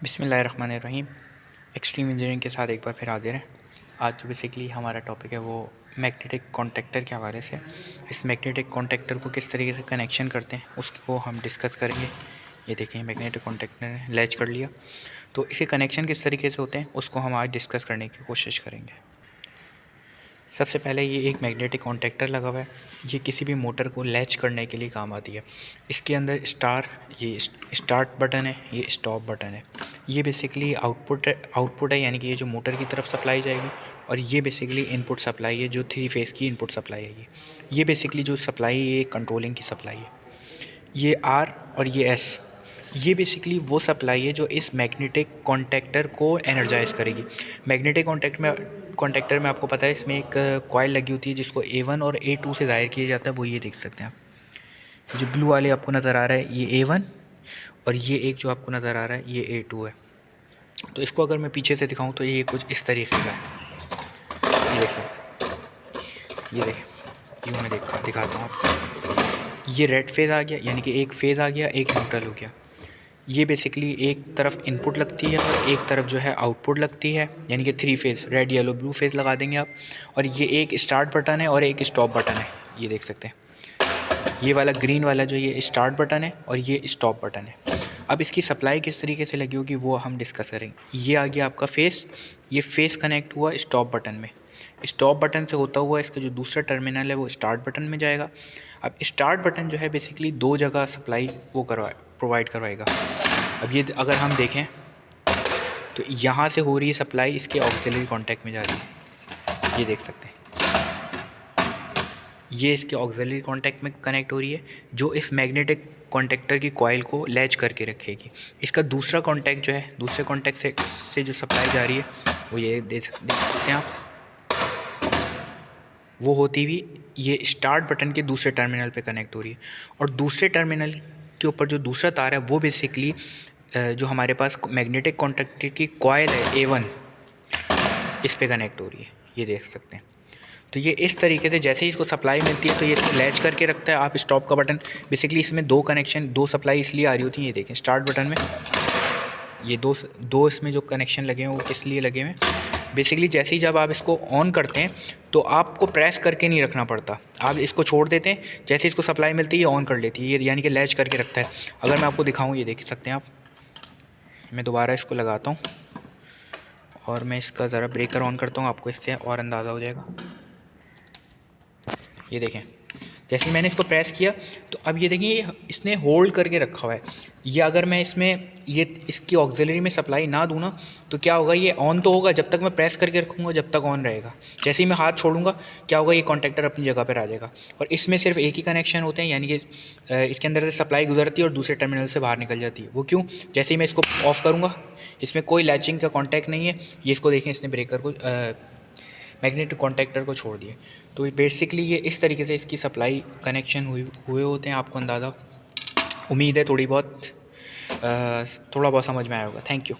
बिस्मिल्लाहिर्रहमानिर्रहीम। Extreme engineering के साथ एक बार फिर हाजिर हैं। आज जो बेसिकली हमारा टॉपिक है वो मैग्नेटिक कॉन्टैक्टर के हवाले से। इस मैग्नेटिक कॉन्टैक्टर को किस तरीके से कनेक्शन करते हैं उसको हम डिस्कस करेंगे। ये देखें, मैग्नेटिक कॉन्टैक्टर ने लैच कर लिया, तो इसके कनेक्शन किस तरीके से होते हैं उसको हम आज डिस्कस करने की कोशिश करेंगे। सबसे पहले ये एक मैग्नेटिक कॉन्टैक्टर लगा हुआ है। ये किसी भी मोटर को लैच करने के लिए काम आती है। इसके अंदर ये स्टार्ट बटन है, ये स्टॉप बटन है। ये बेसिकली आउटपुट है, यानी कि ये जो मोटर की तरफ सप्लाई जाएगी, और ये बेसिकली इनपुट सप्लाई है, जो 3 फेज़ की इनपुट सप्लाई है। ये बेसिकली जो सप्लाई है ये कंट्रोलिंग की सप्लाई है। ये आर और ये एस, ये बेसिकली वो सप्लाई है जो इस मैग्नेटिक कॉन्टैक्टर को एनर्जाइज करेगी। मैग्नेटिक कॉन्टैक्टर में आपको पता है इसमें एक कॉइल लगी होती है जिसको A1 और A2 से ज़ाहिर किया जाता है। वो ये देख सकते हैं आप, जो ब्लू वाले आपको नज़र आ रहा है ये A1, और ये एक जो आपको नज़र आ रहा है ये A2 है। तो इसको अगर मैं पीछे से दिखाऊं तो ये कुछ इस तरीके का है। ये देख सकते हैं, ये देखें, यूँ मैं दिखाता हूँ आपको। ये रेड फेज़ आ गया, यानी कि एक फ़ेज़ आ गया, एक न्यूट्रल हो गया। ये बेसिकली एक तरफ इनपुट लगती है और एक तरफ जो है आउटपुट लगती है, यानी कि 3 phase, red yellow blue phase लगा देंगे आप। और ये एक स्टार्ट बटन है और एक स्टॉप बटन है। ये देख सकते हैं, ये वाला ग्रीन वाला जो ये स्टार्ट बटन है और ये स्टॉप बटन है। अब इसकी सप्लाई किस तरीके से लगी होगी वो हम डिस्कस करेंगे। ये आ गया आपका फेस, ये फेस कनेक्ट हुआ स्टॉप बटन में। स्टॉप बटन से होता हुआ इसका जो दूसरा टर्मिनल है वो स्टार्ट बटन में जाएगा। अब स्टार्ट बटन जो है बेसिकली 2 जगह सप्लाई वो प्रोवाइड करवाएगा। अब ये अगर हम देखें तो यहाँ से हो रही है सप्लाई, इसके ऑक्सिलरी कॉन्टैक्ट में जा रही है। ये देख सकते हैं, ये इसके ऑक्सिलरी कॉन्टैक्ट में कनेक्ट हो रही है, जो इस मैग्नेटिक कॉन्टैक्टर की कॉइल को लैच करके रखेगी। इसका दूसरा कॉन्टैक्ट जो है, दूसरे कॉन्टैक्ट से जो सप्लाई जा रही है वो ये देख सकते हैं आप, वो होती हुई ये स्टार्ट बटन के दूसरे टर्मिनल पे कनेक्ट हो रही है। और दूसरे टर्मिनल के ऊपर जो दूसरा तार है वो बेसिकली जो हमारे पास मैग्नेटिक कॉन्टैक्टर की कॉइल है A1, इस पे कनेक्ट हो रही है। ये देख सकते हैं। तो ये इस तरीके से जैसे ही इसको सप्लाई मिलती है तो ये इसको लैच करके रखता है। आप स्टॉप का बटन, बेसिकली इसमें 2 सप्लाई इसलिए आ रही होती हैं। ये देखें, स्टार्ट बटन में ये दो इसमें जो कनेक्शन लगे हैं वो किस लिए लगे हुए हैं, बेसिकली जैसे ही जब आप इसको ऑन करते हैं तो आपको प्रेस करके नहीं रखना पड़ता, आप इसको छोड़ देते हैं, जैसे इसको सप्लाई मिलती है ये ऑन कर लेती है। ये यानी कि लैच करके रखता है। अगर मैं आपको दिखाऊँ, ये देख सकते हैं आप, मैं दोबारा इसको लगाता हूँ और मैं इसका ज़रा ब्रेकर ऑन करता हूँ, आपको इससे और अंदाज़ा हो जाएगा। ये देखें, जैसे मैंने इसको प्रेस किया तो अब ये देखिए इसने होल्ड करके रखा हुआ है। ये अगर मैं इसकी ऑक्सिलरी में सप्लाई ना दूँ ना तो क्या होगा, ये ऑन तो होगा जब तक मैं प्रेस करके रखूँगा, जब तक ऑन रहेगा। जैसे ही मैं हाथ छोड़ूंगा क्या होगा, ये कॉन्टैक्टर अपनी जगह पर आ जाएगा। और इसमें सिर्फ एक ही कनेक्शन होते हैं, यानी कि इसके अंदर से सप्लाई गुजरती है और दूसरे टर्मिनल से बाहर निकल जाती है। वो क्यों, जैसे ही मैं इसको ऑफ़ करूँगा, इसमें कोई लैचिंग का कॉन्टैक्ट नहीं है। ये इसको देखें, इसने ब्रेकर को मैग्नेटिक कॉन्टैक्टर को छोड़ दिए। तो बेसिकली ये इस तरीके से इसकी सप्लाई कनेक्शन हुए होते हैं। आपको अंदाज़ा, उम्मीद है थोड़ा बहुत समझ में आया होगा। Thank you.